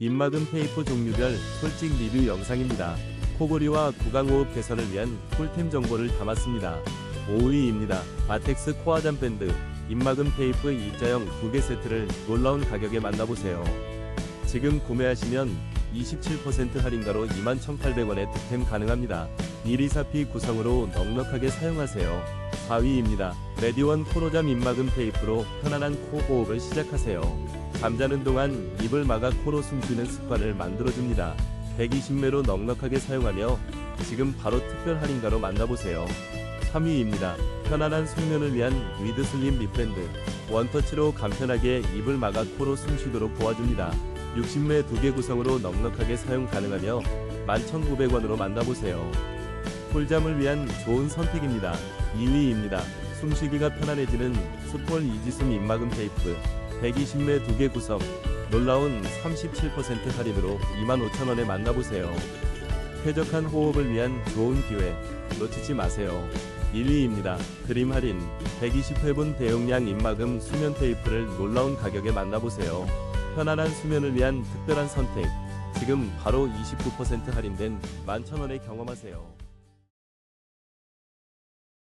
입막음 테이프 종류별 솔직 리뷰 영상입니다. 코골이와 구강호흡 개선을 위한 꿀템 정보를 담았습니다. 5위입니다. 바텍스 코아잠 밴드 입막음 테이프 일자형 2개 세트를 놀라운 가격에 만나보세요. 지금 구매하시면 27% 할인가로 21,800원에 득템 가능합니다. 미리사피 구성으로 넉넉하게 사용하세요. 4위입니다. 레디원 코로잠 입막음 테이프로 편안한 코 호흡을 시작하세요. 잠자는 동안 입을 막아 코로 숨쉬는 습관을 만들어줍니다. 120매로 넉넉하게 사용하며 지금 바로 특별 할인가로 만나보세요. 3위입니다. 편안한 숙면을 위한 위드슬림 립밴드 원터치로 간편하게 입을 막아 코로 숨쉬도록 도와줍니다. 60매 2개 구성으로 넉넉하게 사용 가능하며 11,900원으로 만나보세요. 꿀잠을 위한 좋은 선택입니다. 2위입니다. 숨쉬기가 편안해지는 스폴 이지숨 입막음 테이프 120매 2개 구성 놀라운 37% 할인으로 25,000원에 만나보세요. 쾌적한 호흡을 위한 좋은 기회 놓치지 마세요. 1위입니다. 드림 할인 120회분 대용량 입막음 수면 테이프를 놀라운 가격에 만나보세요. 편안한 수면을 위한 특별한 선택 지금 바로 29% 할인된 11,000원에 경험하세요.